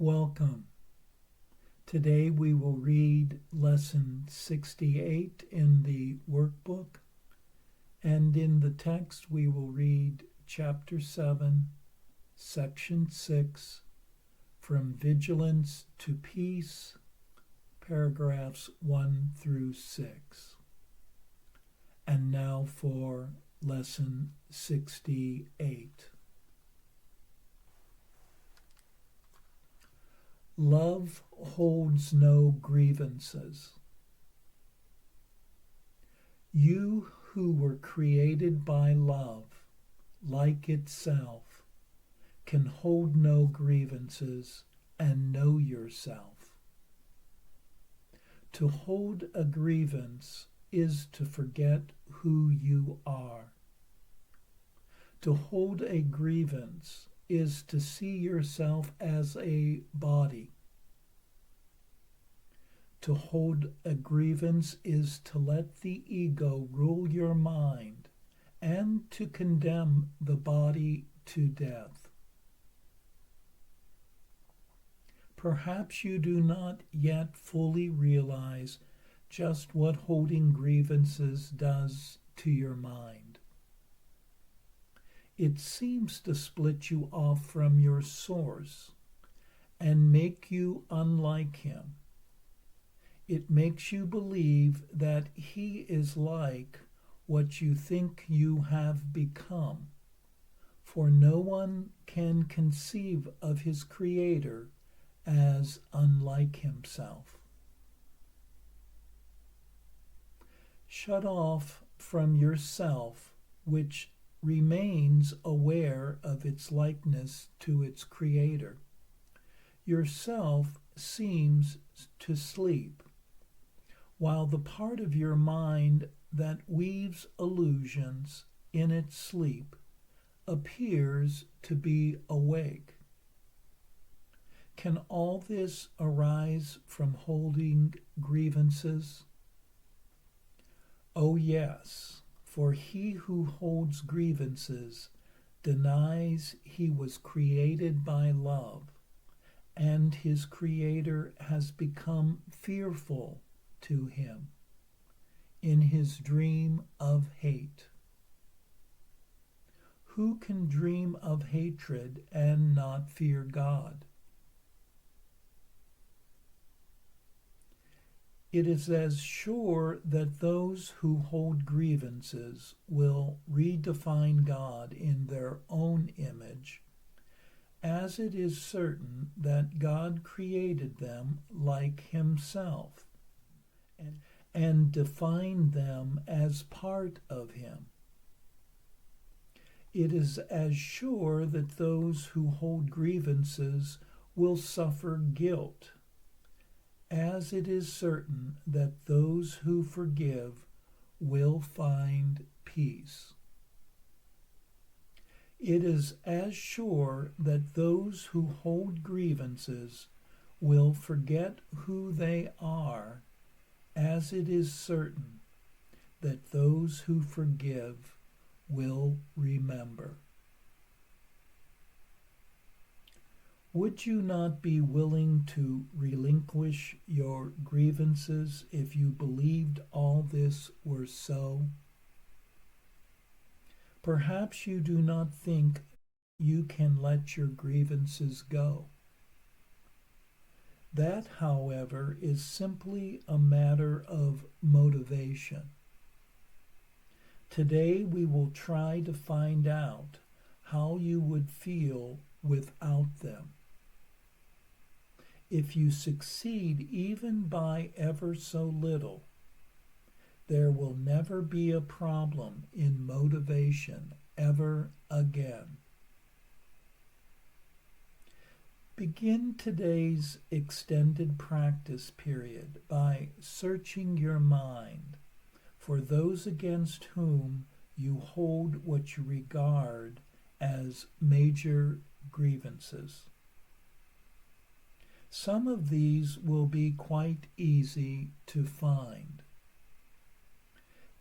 Welcome. Today we will read Lesson 68 in the workbook, and in the text we will read Chapter 7, Section 6, From Vigilance to Peace, paragraphs 1 through 6. And now for Lesson 68. Love holds no grievances. You who were created by love, like itself, can hold no grievances and know yourself. To hold a grievance is to forget who you are. To hold a grievance is to see yourself as a body. To hold a grievance is to let the ego rule your mind and to condemn the body to death. Perhaps you do not yet fully realize just what holding grievances does to your mind. It seems to split you off from your source and make you unlike him. It makes you believe that he is like what you think you have become, for no one can conceive of his Creator as unlike himself. Shut off from yourself, which remains aware of its likeness to its Creator. Yourself seems to sleep, while the part of your mind that weaves illusions in its sleep appears to be awake. Can all this arise from holding grievances? Oh yes, for he who holds grievances denies he was created by love, and his Creator has become fearful to him in his dream of hate. Who can dream of hatred and not fear God? It is as sure that those who hold grievances will redefine God in their own image, as it is certain that God created them like himself and defined them as part of him. It is as sure that those who hold grievances will suffer guilt, as it is certain that those who forgive will find peace. It is as sure that those who hold grievances will forget who they are, as it is certain that those who forgive will remember. Would you not be willing to relinquish your grievances if you believed all this were so? Perhaps you do not think you can let your grievances go. That, however, is simply a matter of motivation. Today we will try to find out how you would feel without them. If you succeed even by ever so little, there will never be a problem in motivation ever again. Begin today's extended practice period by searching your mind for those against whom you hold what you regard as major grievances. Some of these will be quite easy to find.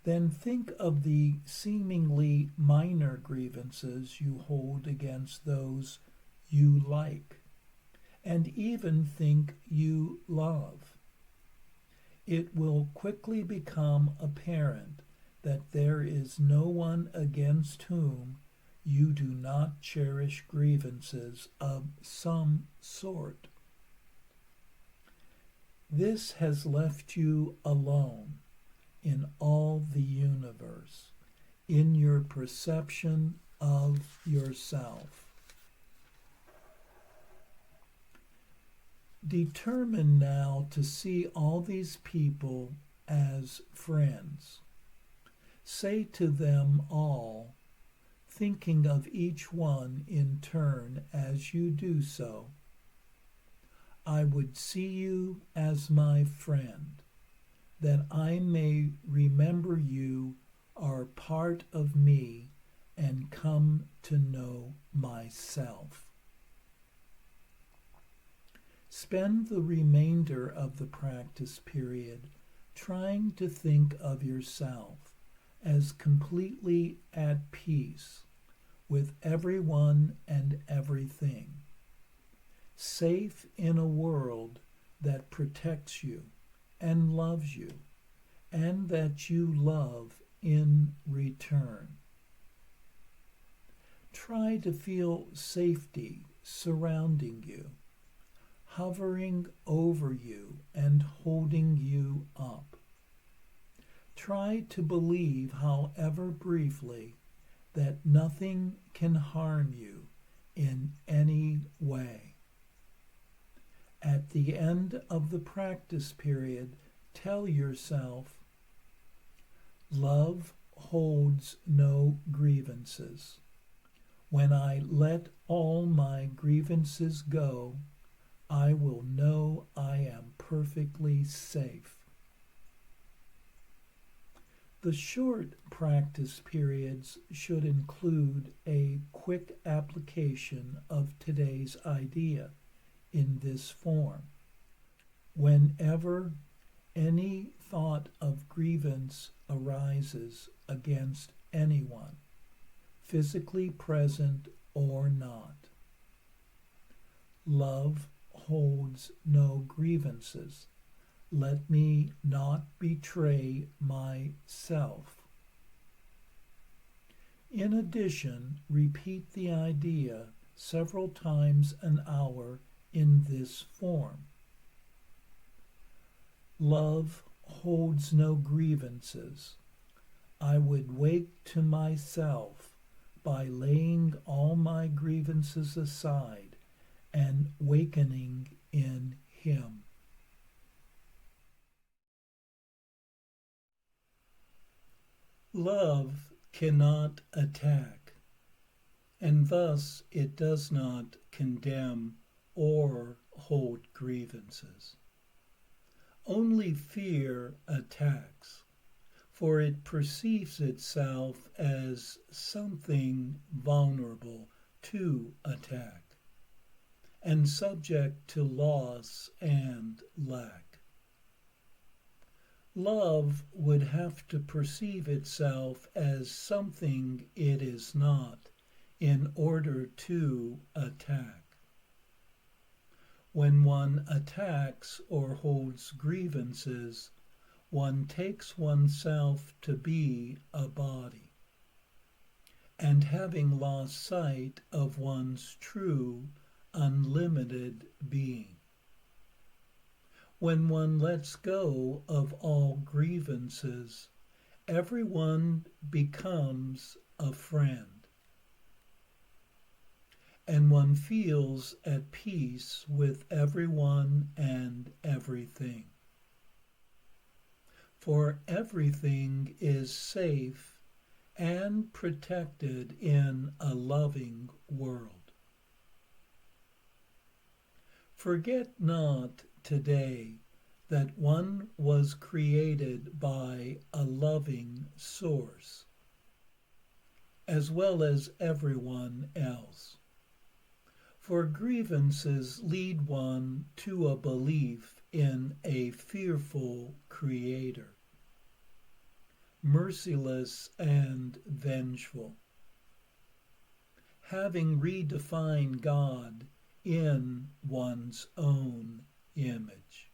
Then think of the seemingly minor grievances you hold against those you like, and even think you love. It will quickly become apparent that there is no one against whom you do not cherish grievances of some sort. This has left you alone in all the universe, in your perception of yourself. Determine now to see all these people as friends. Say to them all, thinking of each one in turn as you do so, I would see you as my friend, that I may remember you are part of me and come to know myself. Spend the remainder of the practice period trying to think of yourself as completely at peace with everyone and everything, safe in a world that protects you and loves you, and that you love in return. Try to feel safety surrounding you, hovering over you and holding you up. Try to believe, however briefly, that nothing can harm you in any way. At the end of the practice period, tell yourself, love holds no grievances. When I let all my grievances go, I will know I am perfectly safe. The short practice periods should include a quick application of today's idea in this form. Whenever any thought of grievance arises against anyone, physically present or not, love holds no grievances. Let me not betray myself. In addition, repeat the idea several times an hour in this form. Love holds no grievances. I would wake to myself by laying all my grievances aside and wakening in him. Love cannot attack, and thus it does not condemn or hold grievances. Only fear attacks, for it perceives itself as something vulnerable to attack, and subject to loss and lack. Love would have to perceive itself as something it is not in order to attack. When one attacks or holds grievances, one takes oneself to be a body, and having lost sight of one's true, unlimited being. When one lets go of all grievances, everyone becomes a friend, and one feels at peace with everyone and everything. For everything is safe and protected in a loving world. Forget not today that one was created by a loving source, as well as everyone else. For grievances lead one to a belief in a fearful creator, merciless and vengeful. Having redefined God in one's own image.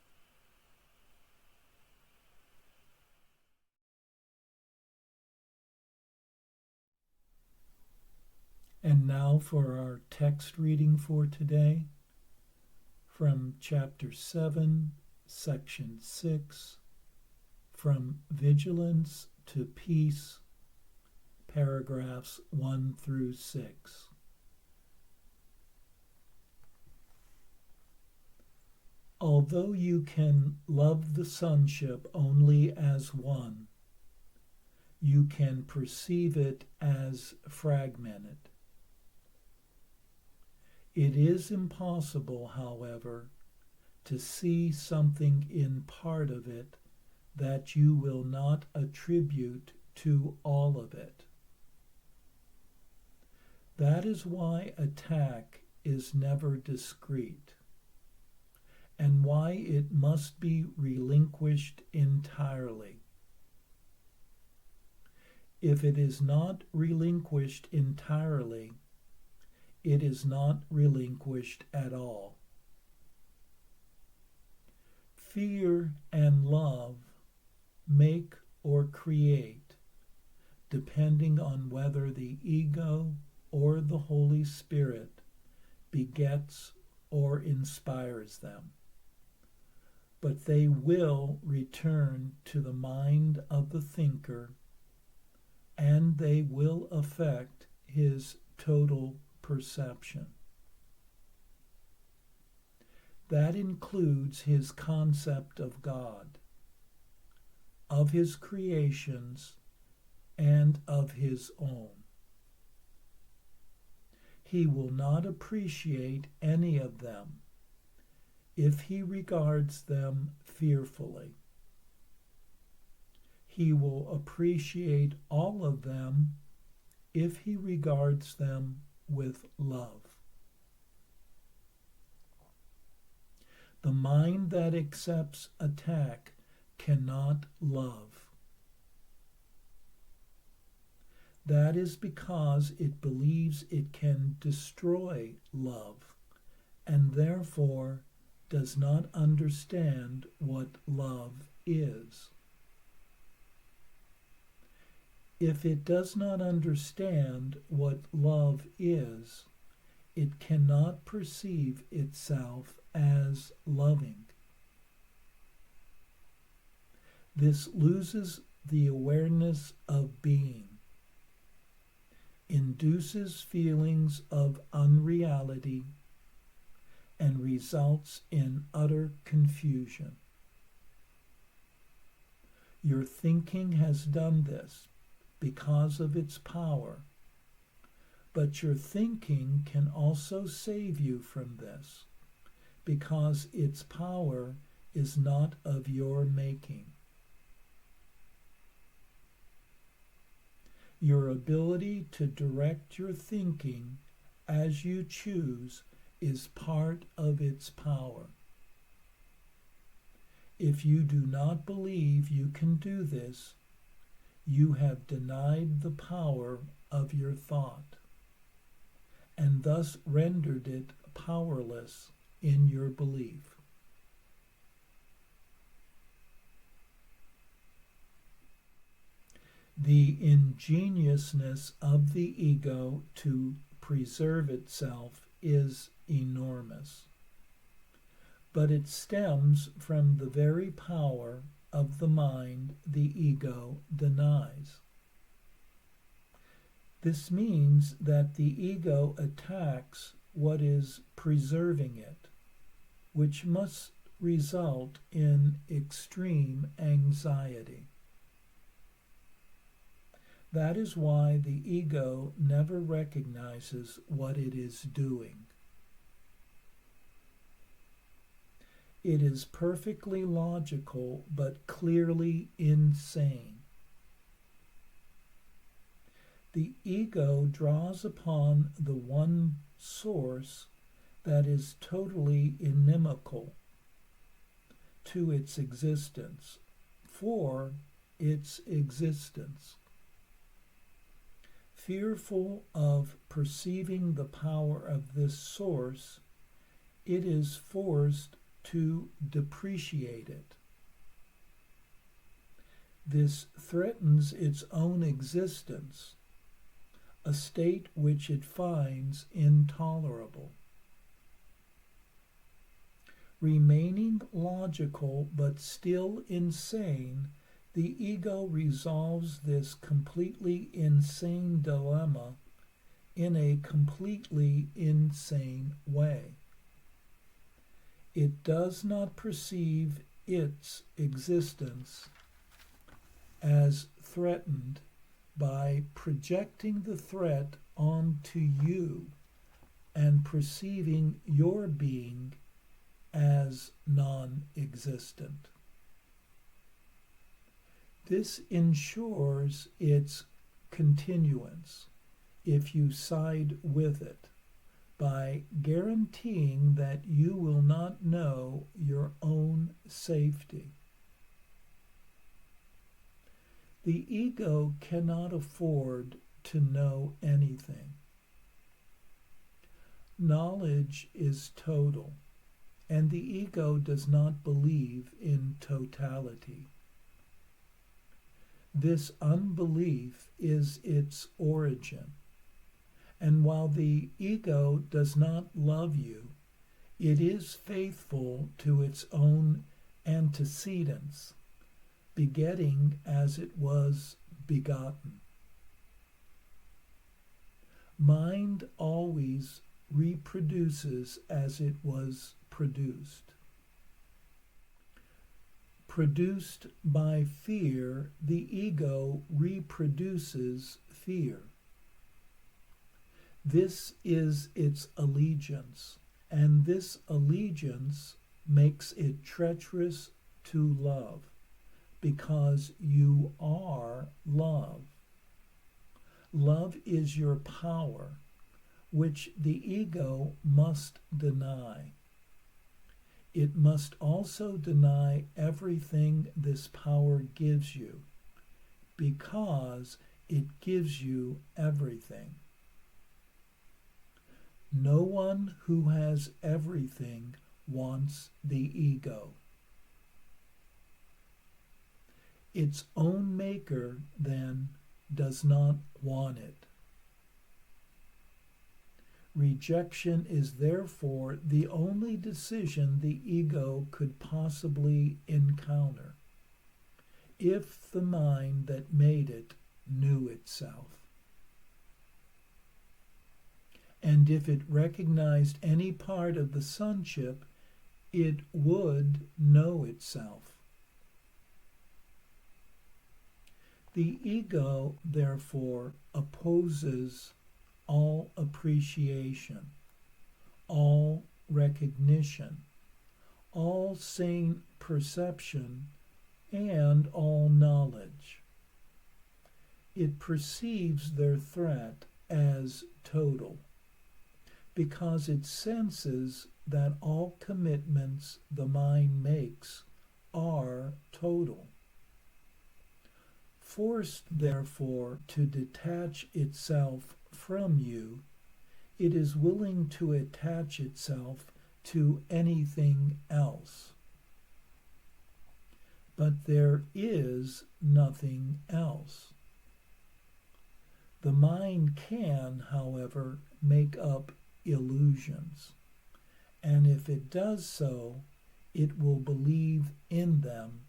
And now for our text reading for today from chapter 7, section 6, from Vigilance to Peace, paragraphs 1 through 6. Although you can love the sonship only as one, you can perceive it as fragmented. It is impossible, however, to see something in part of it that you will not attribute to all of it. That is why attack is never discrete, and why it must be relinquished entirely. If it is not relinquished entirely, it is not relinquished at all. Fear and love make or create, depending on whether the ego or the Holy Spirit begets or inspires them. But they will return to the mind of the thinker, and they will affect his total perception. That includes his concept of God, of his creations, and of his own. He will not appreciate any of them if he regards them fearfully. He will appreciate all of them if he regards them with love. The mind that accepts attack cannot love. That is because it believes it can destroy love, and therefore does not understand what love is. If it does not understand what love is, it cannot perceive itself as loving. This loses the awareness of being, induces feelings of unreality, and results in utter confusion. Your thinking has done this because of its power, but your thinking can also save you from this because its power is not of your making. Your ability to direct your thinking as you choose is part of its power. If you do not believe you can do this, you have denied the power of your thought, and thus rendered it powerless in your belief. The ingeniousness of the ego to preserve itself is enormous, but it stems from the very power of the mind the ego denies. This means that the ego attacks what is preserving it, which must result in extreme anxiety. That is why the ego never recognizes what it is doing. It is perfectly logical, but clearly insane. The ego draws upon the one source that is totally inimical to its existence, for its existence. Fearful of perceiving the power of this source, it is forced to depreciate it. This threatens its own existence, a state which it finds intolerable. Remaining logical but still insane, the ego resolves this completely insane dilemma in a completely insane way. It does not perceive its existence as threatened by projecting the threat onto you and perceiving your being as non-existent. This ensures its continuance if you side with it by guaranteeing that you will not know your own safety. The ego cannot afford to know anything. Knowledge is total, and the ego does not believe in totality. This unbelief is its origin, and while the ego does not love you, it is faithful to its own antecedents, begetting as it was begotten. Mind always reproduces as it was produced. Produced by fear, the ego reproduces fear. This is its allegiance, and this allegiance makes it treacherous to love, because you are love. Love is your power, which the ego must deny. It must also deny everything this power gives you, because it gives you everything. No one who has everything wants the ego. Its own maker, then, does not want it. Rejection is therefore the only decision the ego could possibly encounter, if the mind that made it knew itself. And if it recognized any part of the sonship, it would know itself. The ego, therefore, opposes all appreciation, all recognition, all sane perception, and all knowledge. It perceives their threat as total, because it senses that all commitments the mind makes are total. Forced, therefore, to detach itself from you, it is willing to attach itself to anything else. But there is nothing else. The mind can, however, make up illusions, and if it does so, it will believe in them,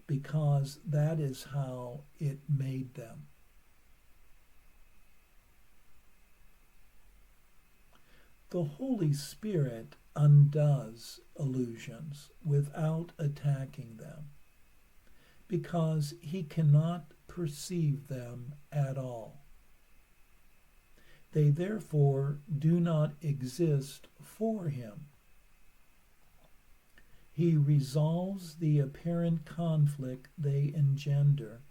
because that is how it made them. The Holy Spirit undoes illusions without attacking them, because he cannot perceive them at all. They therefore do not exist for him. He resolves the apparent conflict they engender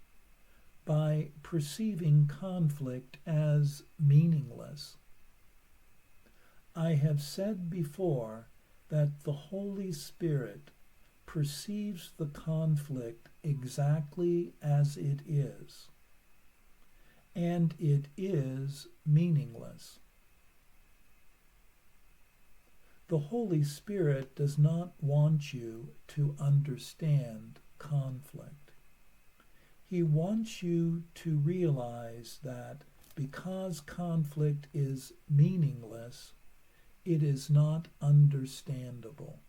by perceiving conflict as meaningless. I have said before that the Holy Spirit perceives the conflict exactly as it is, and it is meaningless. The Holy Spirit does not want you to understand conflict. He wants you to realize that because conflict is meaningless, it is not understandable.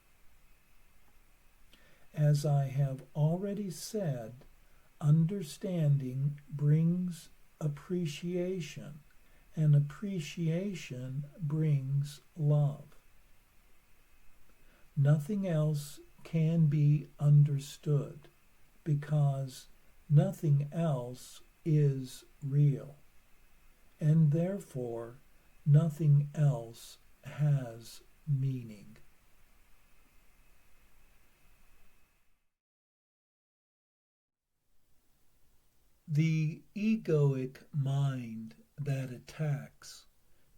As I have already said, understanding brings appreciation, and appreciation brings love. Nothing else can be understood because nothing else is real, and therefore nothing else has meaning. The egoic mind that attacks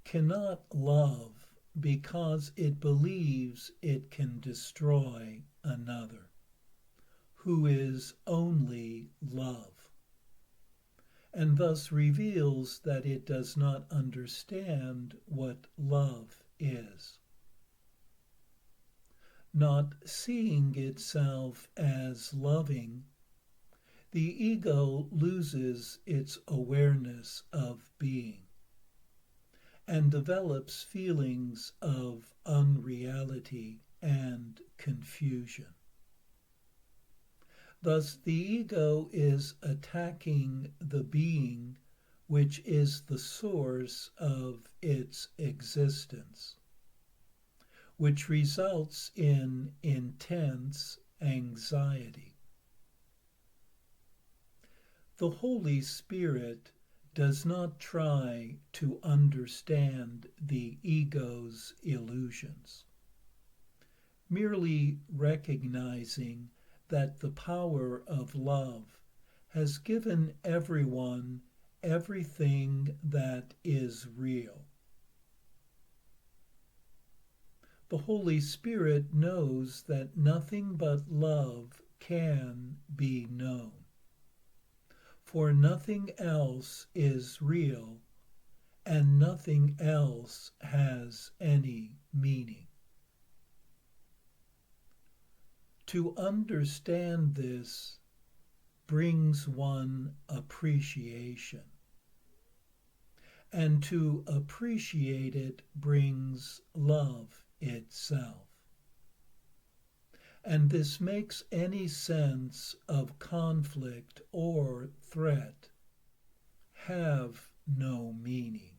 cannot love because it believes it can destroy another, who is only love, and thus reveals that it does not understand what love is. Not seeing itself as loving, the ego loses its awareness of being and develops feelings of unreality and confusion. Thus, the ego is attacking the being which is the source of its existence, which results in intense anxiety. The Holy Spirit does not try to understand the ego's illusions, merely recognizing that the power of love has given everyone everything that is real. The Holy Spirit knows that nothing but love can be known, for nothing else is real and nothing else has any meaning. To understand this brings one appreciation, and to appreciate it brings love itself. And this makes any sense of conflict or threat have no meaning.